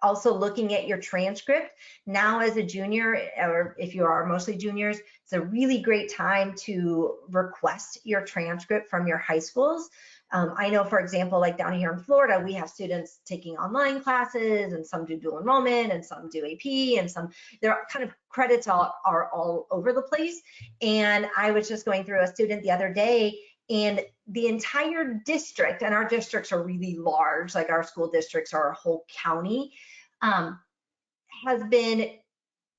Also looking at your transcript. Now as a junior, or if you are mostly juniors, it's a really great time to request your transcript from your high schools. I know, for example, like down here in Florida, we have students taking online classes, and some do dual enrollment, and some do AP, and some, their kind of credits are all over the place. And I was just going through a student the other day, and the entire district, and our districts are really large, like our school districts are a whole county, has been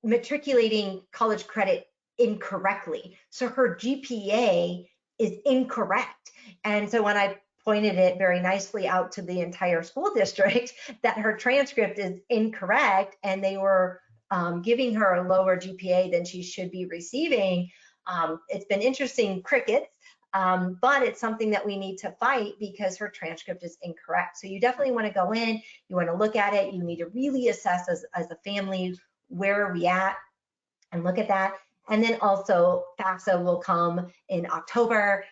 matriculating college credit incorrectly. So her GPA is incorrect. And so when I pointed it very nicely out to the entire school district that her transcript is incorrect, and they were giving her a lower GPA than she should be receiving, it's been interesting crickets. But it's something that we need to fight because her transcript is incorrect. So you definitely want to go in, you want to look at it, you need to really assess as a family, where are we at, and look at that. And then also FAFSA will come in October,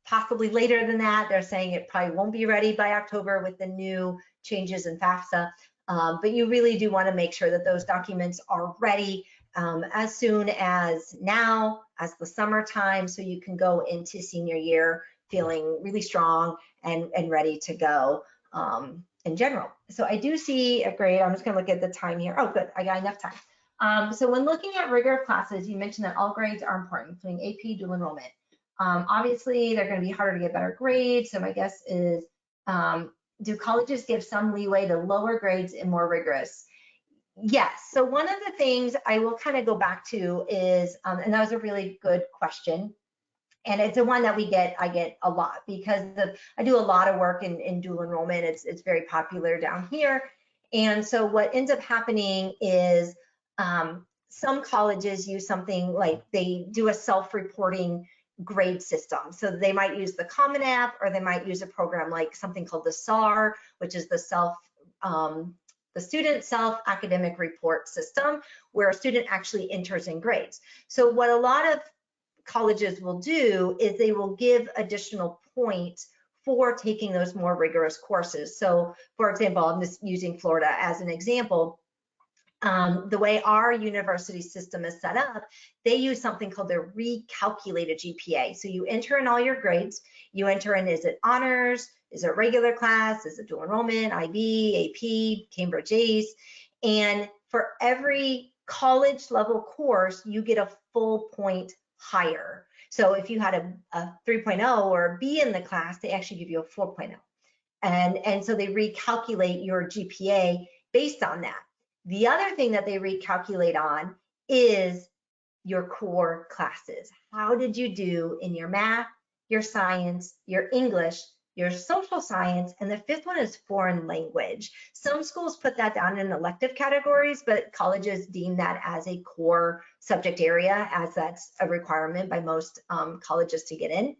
possibly later than that. They're saying it probably won't be ready by October with the new changes in FAFSA. But you really do want to make sure that those documents are ready as soon as now, as the summertime, so you can go into senior year feeling really strong and ready to go in general. So I do see a grade. I'm just going to look at the time here. Oh, good. I got enough time. So when looking at rigor classes, you mentioned that all grades are important, including AP, dual enrollment. Obviously, they're going to be harder to get better grades. So my guess is, do colleges give some leeway to lower grades and more rigorous? Yes. So one of the things I will kind of go back to is, and that was a really good question, and it's the one that I get a lot because I do a lot of work in dual enrollment. It's very popular down here. And so what ends up happening is some colleges use something like they do a self-reporting grade system. So they might use the Common App, or they might use a program like something called the SAR, which is the Student Self-Academic Report System, where a student actually enters in grades. So what a lot of colleges will do is they will give additional points for taking those more rigorous courses. So for example, I'm just using Florida as an example. The way our university system is set up, they use something called the recalculated GPA. So you enter in all your grades, you enter in, is it honors, is it regular class, is it dual enrollment, IB, AP, Cambridge ACE, and for every college level course, you get a full point higher. So if you had a 3.0 or a B in the class, they actually give you a 4.0. And so they recalculate your GPA based on that. The other thing that they recalculate on is your core classes. How did you do in your math, your science, your English, your social science, and the fifth one is foreign language. Some schools put that down in elective categories, but colleges deem that as a core subject area, as that's a requirement by most colleges to get in.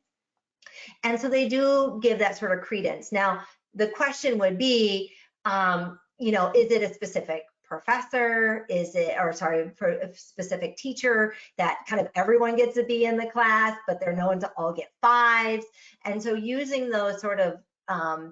And so they do give that sort of credence. Now, the question would be, you know, is it a specific professor? Is it, or sorry, for a specific teacher that kind of everyone gets a B in the class, but they're known to all get 5s? And so using those sort of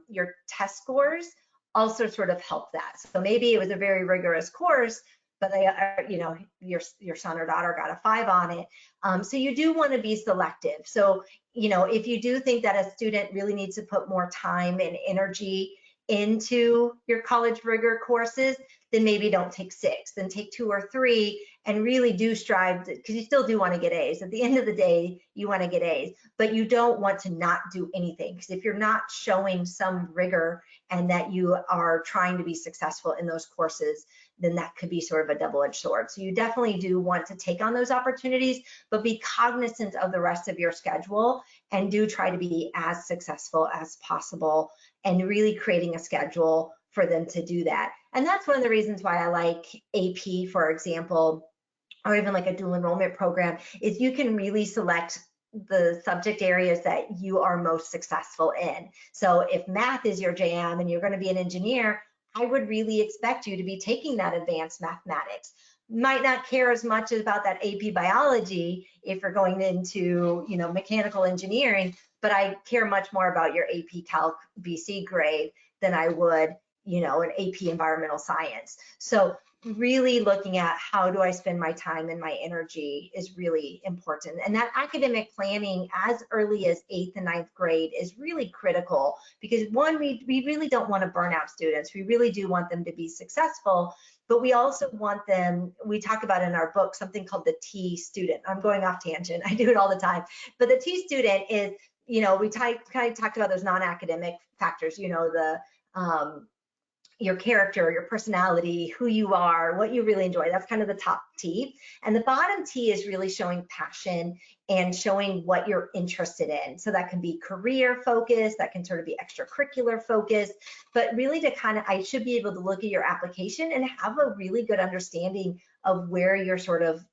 your test scores also sort of help that. So maybe it was a very rigorous course, but they, you know, your son or daughter got a 5 on it. So you do want to be selective. So, you know, if you do think that a student really needs to put more time and energy into your college rigor courses, then maybe don't take 6, then take 2 or 3, and really do strive, because you still do want to get A's. At the end of the day, you want to get A's, but you don't want to not do anything, because if you're not showing some rigor and that you are trying to be successful in those courses, then that could be sort of a double-edged sword. So you definitely do want to take on those opportunities, but be cognizant of the rest of your schedule and do try to be as successful as possible and really creating a schedule for them to do that. And that's one of the reasons why I like AP, for example, or even like a dual enrollment program, is you can really select the subject areas that you are most successful in. So if math is your jam and you're going to be an engineer, I would really expect you to be taking that advanced mathematics. Might not care as much about that AP biology if you're going into, you know, mechanical engineering, but I care much more about your AP Calc BC grade than I would, you know, an AP environmental science. So really looking at how do I spend my time and my energy is really important. And that academic planning as early as 8th and 9th grade is really critical, because one, we really don't want to burn out students. We really do want them to be successful, but we also want them, we talk about in our book something called the T student. I'm going off tangent, I do it all the time. But the T student is, you know, we kind of talked about those non-academic factors, you know, the your character, your personality, who you are, what you really enjoy. That's kind of the top T. And the bottom T is really showing passion and showing what you're interested in. So that can be career focused, that can sort of be extracurricular focused, but really to kind of, I should be able to look at your application and have a really good understanding of where your sort of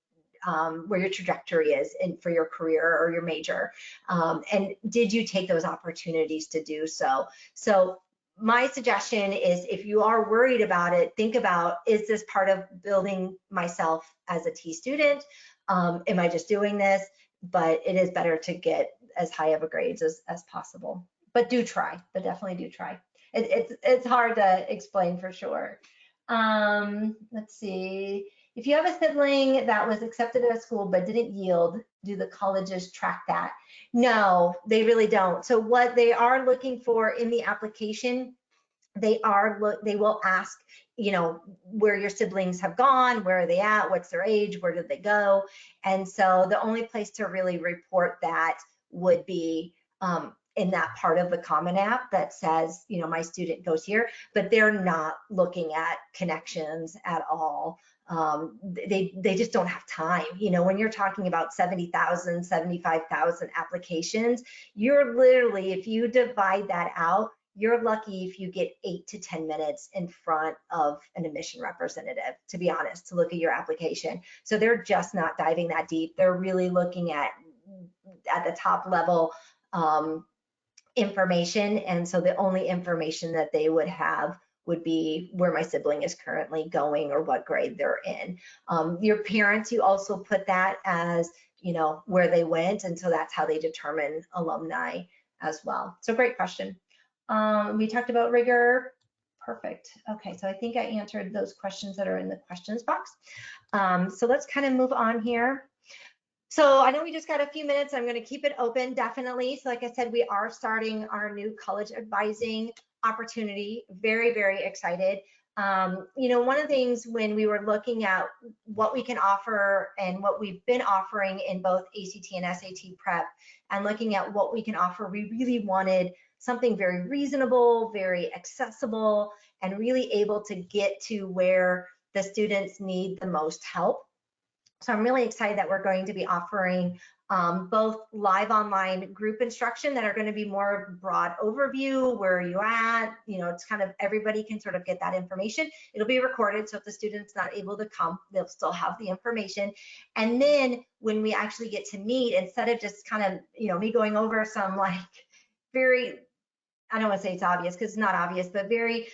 where your trajectory is for your career or your major. And did you take those opportunities to do so? So my suggestion is, if you are worried about it, think about, is this part of building myself as a T student? Am I just doing this? But it is better to get as high of a grades as possible. But do try, but definitely do try. It's hard to explain for sure. Let's see. If you have a sibling that was accepted at a school but didn't yield, do the colleges track that? No, they really don't. So what they are looking for in the application, they will ask, you know, where your siblings have gone, where are they at, what's their age, where did they go? And so the only place to really report that would be in that part of the Common App that says, you know, my student goes here, but they're not looking at connections at all. They just don't have time. You know, when you're talking about 70,000, 75,000 applications, you're literally, if you divide that out, you're lucky if you get 8 to 10 minutes in front of an admission representative, to be honest, to look at your application. So they're just not diving that deep. They're really looking at the top level information. And so the only information that they would have would be where my sibling is currently going or what grade they're in. Your parents, you also put that as, you know, where they went. And so that's how they determine alumni as well. So great question. We talked about rigor. Perfect. Okay, so I think I answered those questions that are in the questions box. So let's kind of move on here. So I know we just got a few minutes. I'm going to keep it open, definitely. So like I said, we are starting our new college advising opportunity. Very, very excited. You know, one of the things when we were looking at what we can offer and what we've been offering in both ACT and SAT prep and looking at what we can offer, we really wanted something very reasonable, very accessible, and really able to get to where the students need the most help. So I'm really excited that we're going to be offering both live online group instruction that are going to be more broad overview, where are you at, you know, it's kind of everybody can sort of get that information. It'll be recorded, so if the student's not able to come, they'll still have the information. And then when we actually get to meet, instead of just kind of, you know, me going over some like very, I don't want to say it's obvious because it's not obvious, but very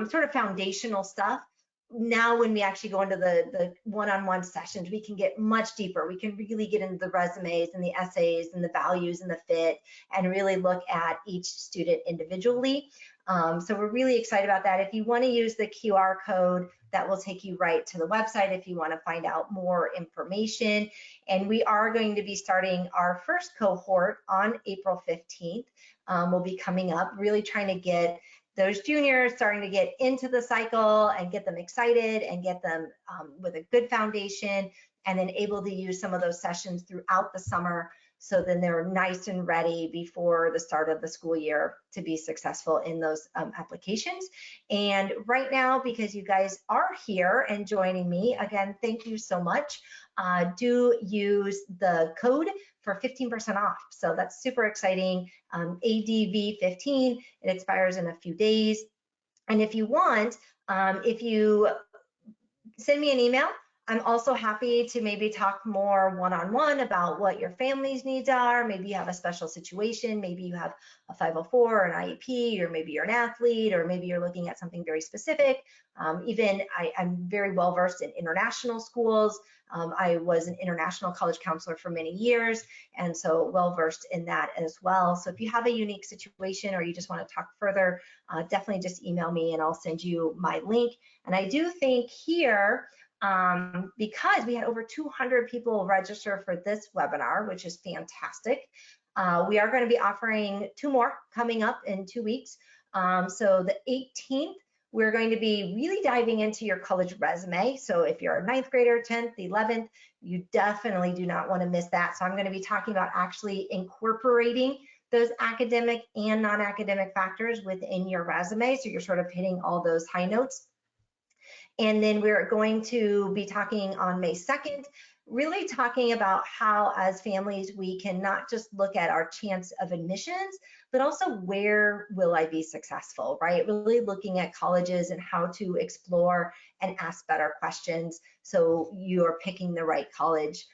sort of foundational stuff. Now when we actually go into the one-on-one sessions, we can get much deeper. We can really get into the resumes and the essays and the values and the fit and really look at each student individually. So we're really excited about that. If you want to use the QR code, that will take you right to the website if you want to find out more information. And we are going to be starting our first cohort on April 15th. We'll be coming up, really trying to get those juniors starting to get into the cycle and get them excited and get them with a good foundation, and then able to use some of those sessions throughout the summer so then they're nice and ready before the start of the school year to be successful in those applications. And right now, because you guys are here and joining me, again, thank you so much. Do use the code for 15% off. So that's super exciting. ADV15, it expires in a few days. And if you want, if you send me an email, I'm also happy to maybe talk more one-on-one about what your family's needs are. Maybe you have a special situation, maybe you have a 504 or an IEP, or maybe you're an athlete, or maybe you're looking at something very specific. Even I'm very well versed in international schools. I was an international college counselor for many years, and so well versed in that as well. So if you have a unique situation or you just want to talk further, definitely just email me and I'll send you my link. And I do think here, because we had over 200 people register for this webinar, which is fantastic. We are going to be offering 2 more coming up in 2 weeks. So the 18th, we're going to be really diving into your college resume. So if you're a 9th grader, 10th, 11th, you definitely do not want to miss that. So I'm going to be talking about actually incorporating those academic and non-academic factors within your resume. So you're sort of hitting all those high notes. And then we're going to be talking on May 2nd, really talking about how as families we can not just look at our chance of admissions, but also where will I be successful, right? Really looking at colleges and how to explore and ask better questions so you're picking the right college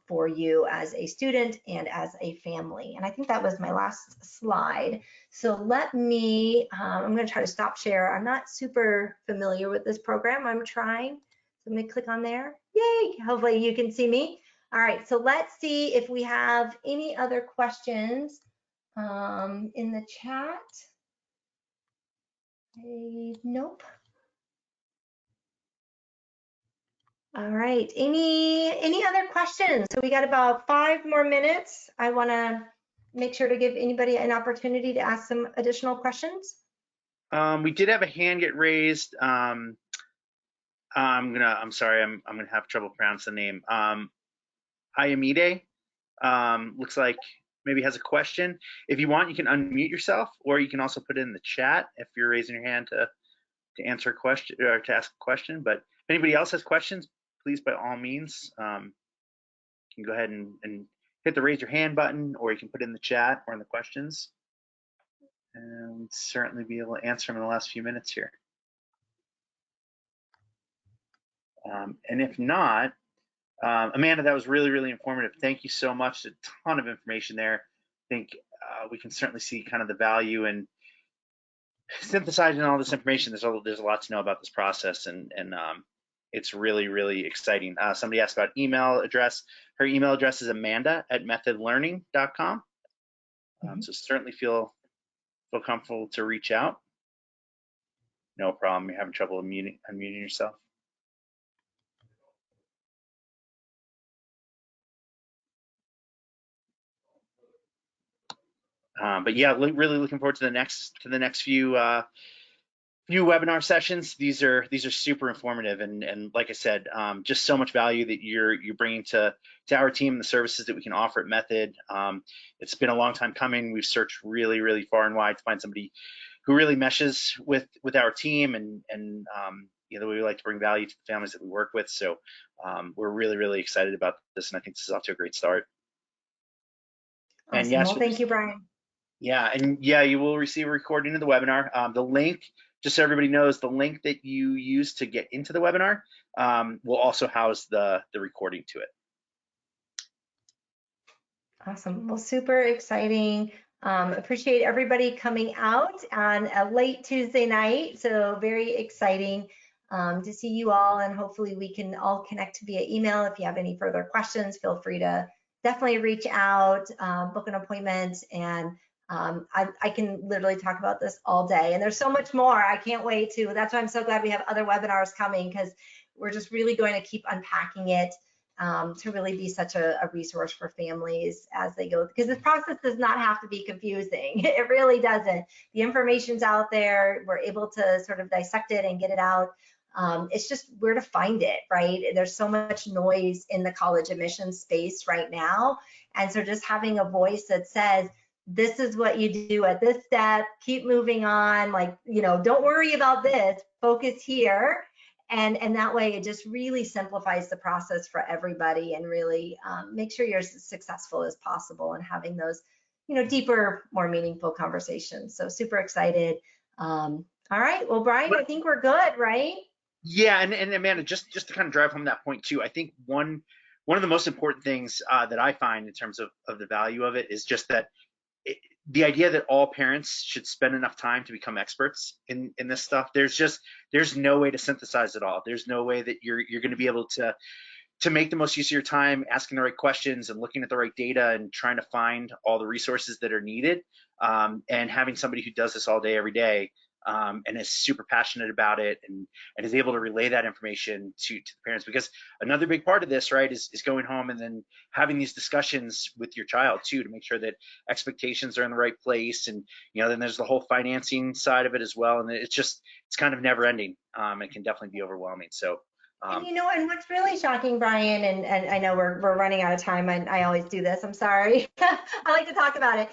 for you as a student and as a family. And I think that was my last slide. So let me, I'm going to try to stop share. I'm not super familiar with this program. I'm trying. So I'm going to click on there. Yay, hopefully you can see me. All right, so let's see if we have any other questions in the chat. Nope. All right, any other questions? So we got about 5 more minutes. I want to make sure to give anybody an opportunity to ask some additional questions. We did have a hand get raised. I'm sorry, I'm gonna have trouble pronouncing the name. Ayamide, looks like maybe has a question. If you want, you can unmute yourself, or you can also put it in the chat if you're raising your hand to answer a question or to ask a question. But if anybody else has questions, please, by all means, you can go ahead and hit the raise your hand button, or you can put it in the chat or in the questions. And we'd certainly be able to answer them in the last few minutes here. And if not, Amanda, that was really, really informative. Thank you so much. A ton of information there. I think we can certainly see kind of the value in synthesizing all this information. There's a lot to know about this process, and it's really, really exciting. Somebody asked about email address. Her email address is amanda@methodlearning.com. So certainly feel comfortable to reach out. No problem. You're having trouble unmuting yourself. But yeah, really looking forward to the next few webinar sessions. These are super informative, and like I said, just so much value that you're bringing to our team, the services that we can offer at Method. It's been a long time coming. We've searched really far and wide to find somebody who really meshes with our team, and you know, we like to bring value to the families that we work with. So we're really excited about this, and I think this is off to a great start. Awesome. And yes, well, thank you, Brian. Yeah, and yeah, you will receive a recording of the webinar. The link, just so everybody knows, the link that you use to get into the webinar will also house the recording to it. Awesome. Well, super exciting. Appreciate everybody coming out on a late Tuesday night. So very exciting to see you all, and hopefully we can all connect via email. If you have any further questions, feel free to definitely reach out, book an appointment, and I can literally talk about this all day. And there's so much more. I can't wait to. That's why I'm so glad we have other webinars coming, because we're just really going to keep unpacking it. To really be such a resource for families as they go, because this process does not have to be confusing. It really doesn't. The information's out there. We're able to sort of dissect it and get it out. It's just where to find it, right? There's so much noise in the college admissions space right now. And so just having a voice that says, this is what you do at this step, keep moving on, like, you know, don't worry about this, focus here. And that way it just really simplifies the process for everybody, and really make sure you're as successful as possible and having those, you know, deeper, more meaningful conversations. So super excited. All right, well, Brian, I think we're good, right? Yeah, and Amanda, just to kind of drive home that point too, I think one of the most important things that I find in terms of the value of it is just that the idea that all parents should spend enough time to become experts in this stuff. There's no way to synthesize it all. There's no way that you're going to be able to make the most use of your time asking the right questions and looking at the right data and trying to find all the resources that are needed, and having somebody who does this all day, every day, and is super passionate about it, and is able to relay that information to the parents. Because another big part of this, right, is going home and then having these discussions with your child too, to make sure that expectations are in the right place. And, you know, then there's the whole financing side of it as well. And it's kind of never ending. It can definitely be overwhelming. So and you know, and what's really shocking, Brian, and I know we're running out of time, and I always do this, I'm sorry. I like to talk about it.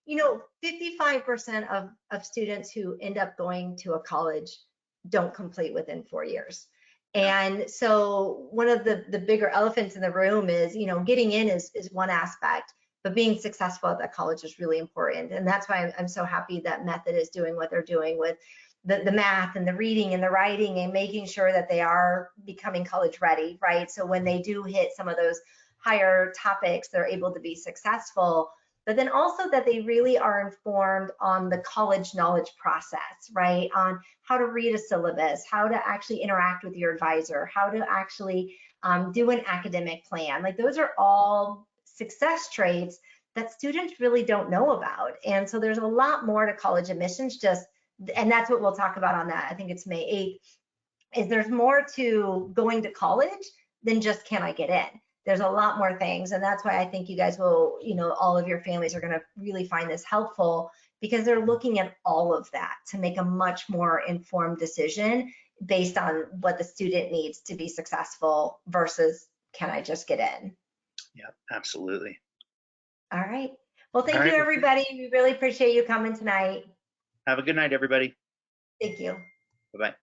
You know, 55% of students who end up going to a college don't complete within 4 years. And so one of the bigger elephants in the room is, you know, getting in is one aspect, but being successful at that college is really important. And that's why I'm so happy that Method is doing what they're doing with the math and the reading and the writing, and making sure that they are becoming college ready, right? So when they do hit some of those higher topics, they're able to be successful, but then also that they really are informed on the college knowledge process, right? On how to read a syllabus, how to actually interact with your advisor, how to actually do an academic plan. Like, those are all success traits that students really don't know about. And so there's a lot more to college admissions, just, and that's what we'll talk about on that, I think it's May 8th, is there's more to going to college than just, can I get in? There's a lot more things. And that's why I think you guys will, you know, all of your families are going to really find this helpful, because they're looking at all of that to make a much more informed decision based on what the student needs to be successful versus, can I just get in? Yeah, absolutely. All right. Well, thank you, everybody. We really appreciate you coming tonight. Have a good night, everybody. Thank you. Bye-bye.